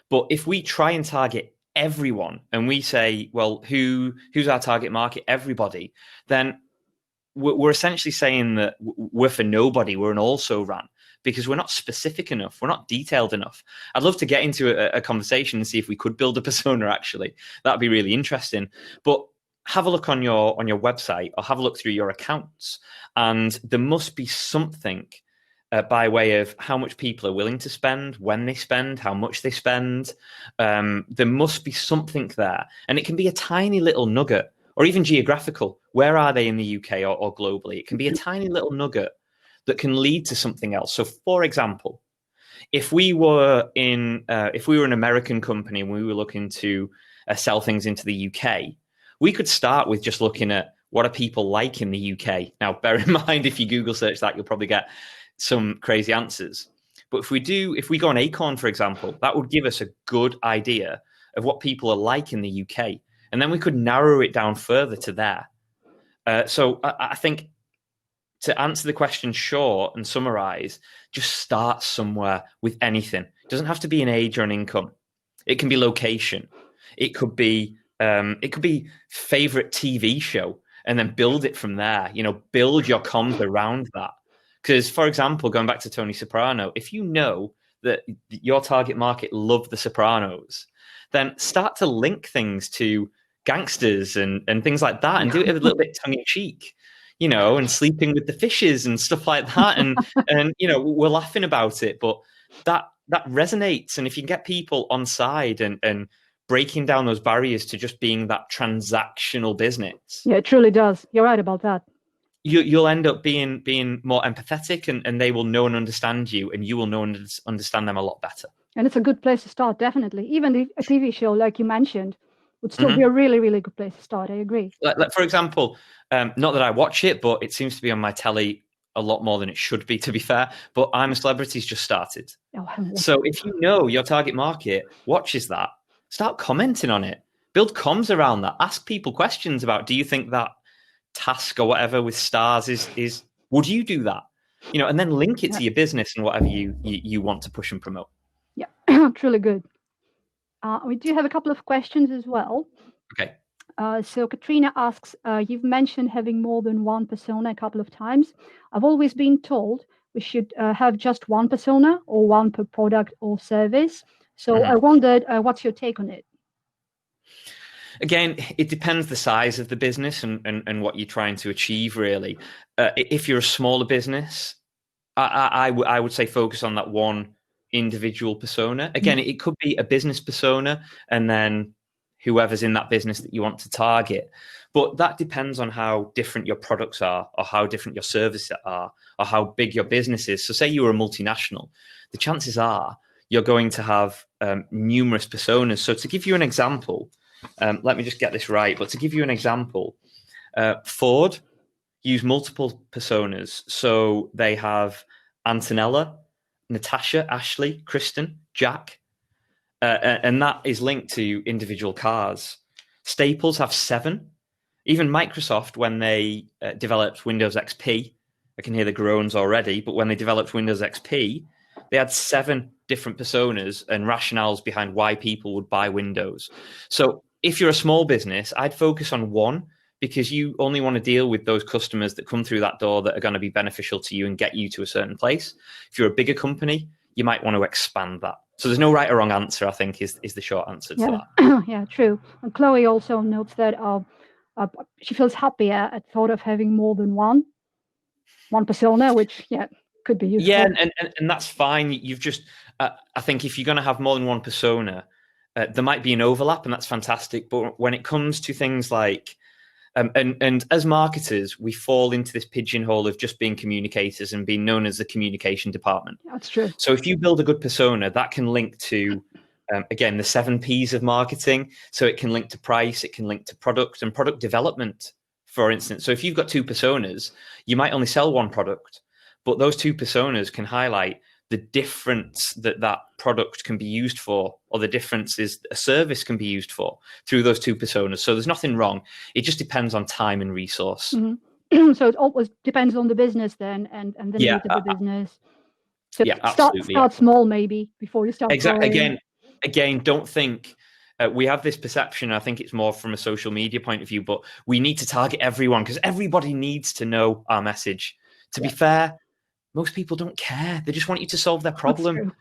but if we try and target everyone and we say, well, who's our target market? Everybody, then we're essentially saying that we're for nobody. We're an also-ran because we're not specific enough. We're not detailed enough. I'd love to get into a conversation and see if we could build a persona, actually. That'd be really interesting. But have a look on your website or have a look through your accounts. And there must be something by way of how much people are willing to spend, when they spend, how much they spend. There must be something there. And it can be a tiny little nugget or even geographical. Where are they in the UK or globally? It can be a tiny little nugget that can lead to something else. So, for example, if we were an American company and we were looking to sell things into the UK, we could start with just looking at what are people like in the UK. Now, bear in mind, if you Google search that, you'll probably get some crazy answers. But if we go on Acorn, for example, that would give us a good idea of what people are like in the UK. And then we could narrow it down further to there. So I think to answer the question short and summarize, just start somewhere with anything. It doesn't have to be an age or an income. It can be location. It could be favorite TV show, and then build it from there. Build your comms around that. Because, for example, going back to Tony Soprano, if you know that your target market love The Sopranos, then start to link things to gangsters and things like that, and do it a little bit tongue in cheek. And sleeping with the fishes and stuff like that, and we're laughing about it, but that resonates. And if you can get people on side and breaking down those barriers to just being that transactional business. Yeah, it truly does. You're right about that. You'll end up being more empathetic, and they will know and understand you, and you will know and understand them a lot better. And it's a good place to start, definitely. Even a TV show, like you mentioned, would still be a really, really good place to start. I agree. Like for example, not that I watch it, but it seems to be on my telly a lot more than it should be, to be fair. But I'm a Celebrity's just started. So if you know your target market watches that, start commenting on it. Build comms around that. Ask people questions about, do you think that task or whatever with stars is Would you do that? And then link it to your business and whatever you want to push and promote. Yeah, truly good. We do have a couple of questions as well. Okay. So Katrina asks, you've mentioned having more than one persona a couple of times. I've always been told we should have just one persona or one per product or service. So I wondered, what's your take on it? Again, it depends the size of the business and what you're trying to achieve, really. If you're a smaller business, I would say focus on that one individual persona. Again, it could be a business persona and then whoever's in that business that you want to target. But that depends on how different your products are or how different your services are or how big your business is. So say you were a multinational, the chances are you're going to have numerous personas. So to give you an example, let me just get this right. But to give you an example, Ford use multiple personas. So they have Antonella, Natasha, Ashley, Kristen, Jack, and that is linked to individual cars. Staples have 7. Even Microsoft, when they developed Windows XP, I can hear the groans already, but when they developed Windows XP, they had 7 different personas and rationales behind why people would buy Windows. So if you're a small business, I'd focus on one, because you only want to deal with those customers that come through that door that are going to be beneficial to you and get you to a certain place. If you're a bigger company, you might want to expand that. So there's no right or wrong answer, I think, is the short answer to that. Yeah, true. And Chloe also notes that she feels happier at thought of having more than one persona, which, could be useful. Yeah, and that's fine. You've just, I think if you're going to have more than one persona, there might be an overlap, and that's fantastic. But when it comes to things like, and as marketers, we fall into this pigeonhole of just being communicators and being known as the communication department. That's true. So if you build a good persona, that can link to, again, the 7 Ps of marketing. So it can link to price, it can link to product and product development, for instance. So if you've got 2 personas, you might only sell one product, but those 2 personas can highlight the difference that product can be used for, or the difference is a service can be used for through those 2 personas. So there's nothing wrong. It just depends on time and resource. Mm-hmm. So it always depends on the business then and the need of the business. So start small maybe before you start growing. Again, don't think we have this perception. I think it's more from a social media point of view, but we need to target everyone because everybody needs to know our message. To be fair, most people don't care. They just want you to solve their problem.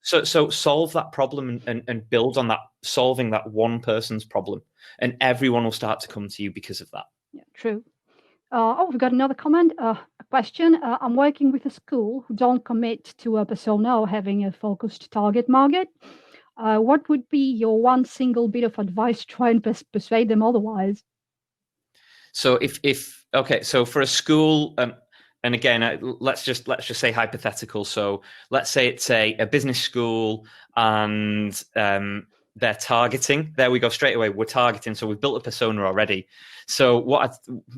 So solve that problem and build on that, solving that one person's problem, and everyone will start to come to you because of that. Yeah, true. We've got another comment, a question. I'm working with a school who don't commit to a persona or having a focused target market. What would be your one single bit of advice to try and persuade them otherwise? So so for a school, and again, let's just say hypothetical. So let's say it's a business school and they're targeting. There we go, straight away. We're targeting. So we've built a persona already. So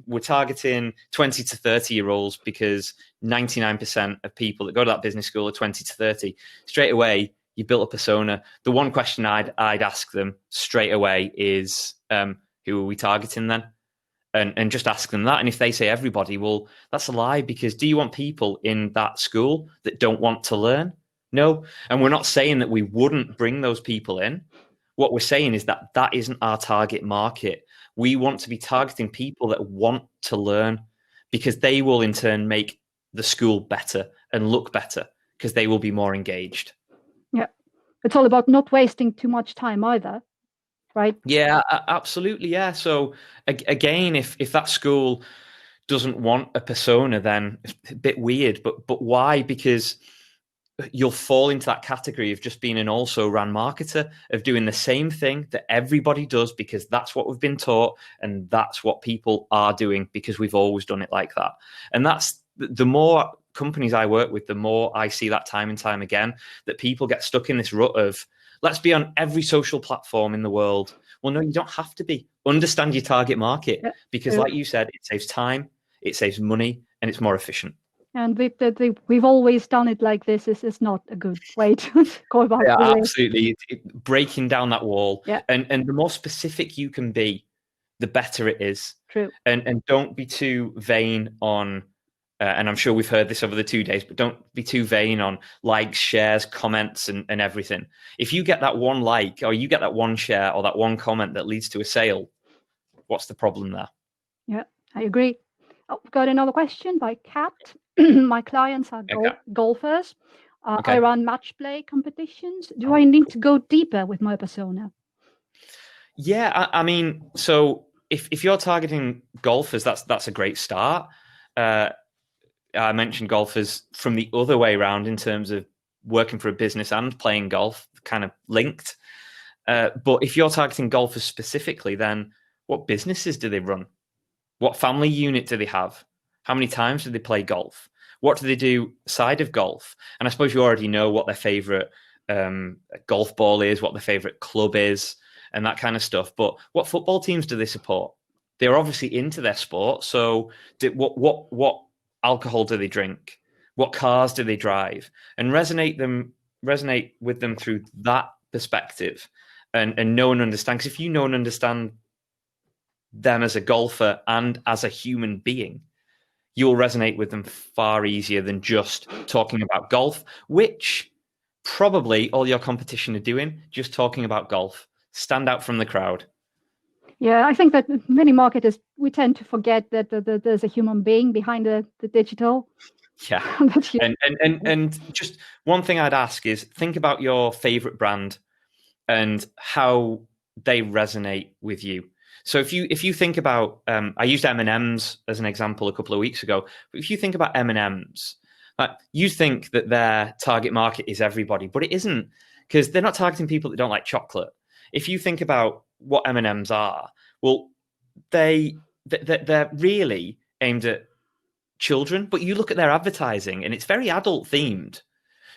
we're targeting 20 to 30-year-olds because 99% of people that go to that business school are 20 to 30. Straight away, you built a persona. The one question I'd ask them straight away is, who are we targeting then? And just ask them that. And if they say everybody, well, that's a lie, because do you want people in that school that don't want to learn? No. And we're not saying that we wouldn't bring those people in. What we're saying is that isn't our target market. We want to be targeting people that want to learn, because they will in turn make the school better and look better because they will be more engaged. Yeah. It's all about not wasting too much time either. Right. Yeah, absolutely. Yeah. So again, if that school doesn't want a persona, then it's a bit weird. But why? Because you'll fall into that category of just being an also-ran marketer, of doing the same thing that everybody does because that's what we've been taught and that's what people are doing because we've always done it like that. And that's the more companies I work with, the more I see that time and time again, that people get stuck in this rut of, let's be on every social platform in the world. Well, no, you don't have to be. Understand your target market, because like you said, it saves time, it saves money, and it's more efficient. And we've always done it like this. Is not a good way to go about it. Yeah, absolutely. Breaking down that wall. Yeah. And the more specific you can be, the better it is. True. And don't be too vain on and I'm sure we've heard this over the 2 days, but don't be too vain on likes, shares, comments, and everything. If you get that one like, or you get that one share, or that one comment that leads to a sale, what's the problem there? Yeah, I agree. Oh, got another question by Kat. My clients are golfers. I run match play competitions. Do I need to go deeper with my persona? Yeah, I mean, so if you're targeting golfers, that's a great start. I mentioned golfers from the other way around in terms of working for a business and playing golf, kind of linked. But if you're targeting golfers specifically, then what businesses do they run? What family unit do they have? How many times do they play golf? What do they do aside of golf? And I suppose you already know what their favorite golf ball is, what their favorite club is, and that kind of stuff. But what football teams do they support? They're obviously into their sport. So what alcohol do they drink? What cars do they drive? And resonate with them through that perspective, and know and understand. Because if you know and understand them as a golfer and as a human being, you'll resonate with them far easier than just talking about golf, which probably all your competition are doing, just talking about golf. Stand out from the crowd. Yeah, I think that many marketers, we tend to forget that there's a human being behind the digital. Yeah. and just one thing I'd ask is think about your favorite brand and how they resonate with you. So if you think about, I used M&Ms as an example a couple of weeks ago, but if you think about M&Ms, you think that their target market is everybody, but it isn't, because they're not targeting people that don't like chocolate. If you think about what M&Ms are, well, they're really aimed at children, but you look at their advertising and it's very adult themed.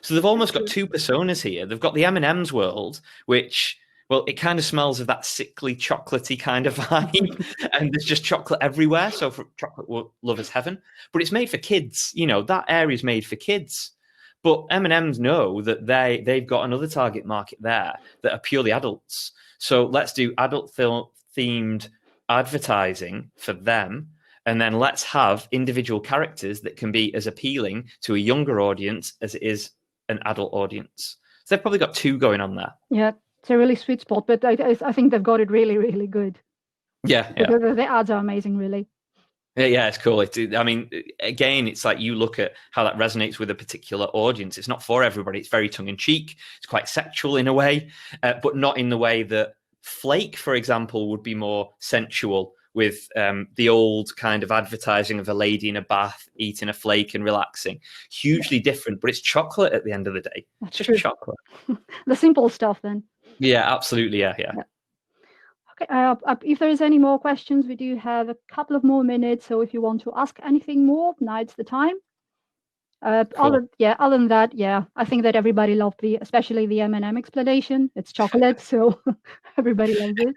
So they've almost got two personas here. They've got the M&M's world, which, well, it kind of smells of that sickly, chocolatey kind of vibe, and there's just chocolate everywhere. So for chocolate lovers heaven, but it's made for kids. You know, that area is made for kids. But M&M's know that they've got another target market there that are purely adults. So let's do adult themed advertising for them. And then let's have individual characters that can be as appealing to a younger audience as it is an adult audience. So they've probably got two going on there. Yeah, it's a really sweet spot, but I think they've got it really, really good. Yeah. The ads are amazing, really. Yeah, it's cool. I mean, again, it's like you look at how that resonates with a particular audience. It's not for everybody. It's very tongue-in-cheek. It's quite sexual in a way, but not in the way that Flake, for example, would be more sensual with the old kind of advertising of a lady in a bath eating a flake and relaxing. Hugely different, but it's chocolate at the end of the day. That's just true. Chocolate. The simple stuff then. Yeah, absolutely. Yeah. Okay, if there is any more questions, we do have a couple of more minutes. So if you want to ask anything more, now's the time. Cool. Other than that, yeah, I think that everybody loved especially the M&M explanation. It's chocolate, so everybody loves it.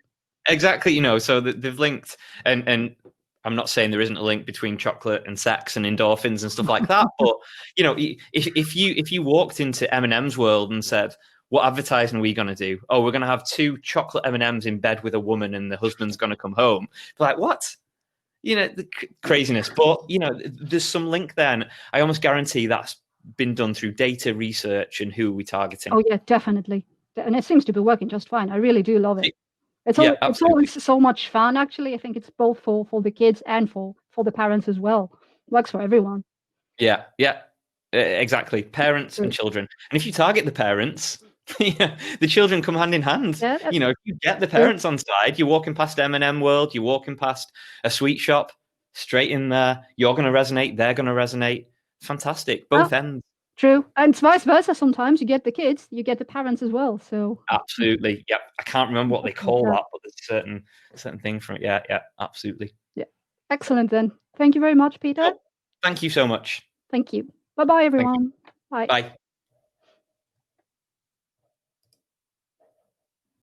Exactly, you know, so they've linked, and I'm not saying there isn't a link between chocolate and sex and endorphins and stuff like that, but you know, if you walked into M&M's world and said, what advertising are we going to do? Oh, we're going to have 2 chocolate M&Ms in bed with a woman and the husband's going to come home. Like, what? You know, the craziness. But, you know, there's some link there. And I almost guarantee that's been done through data research and who are we targeting. Oh, yeah, definitely. And it seems to be working just fine. I really do love it. It's always so much fun, actually. I think it's both for the kids and for the parents as well. It works for everyone. Yeah, exactly. Parents and children. And if you target the parents, the children come hand in hand. Yeah, you know, if you get the parents on side, you're walking past M&M World, you're walking past a sweet shop, straight in there. You're going to resonate. They're going to resonate. Fantastic. Both ends. True. And it's vice versa. Sometimes you get the kids, you get the parents as well. So absolutely. Yep. I can't remember what they call that, but there's a certain thing from it. Yeah, absolutely. Yeah. Excellent then. Thank you very much, Peter. Thank you so much. Thank you. Bye-bye, everyone. Bye. Bye.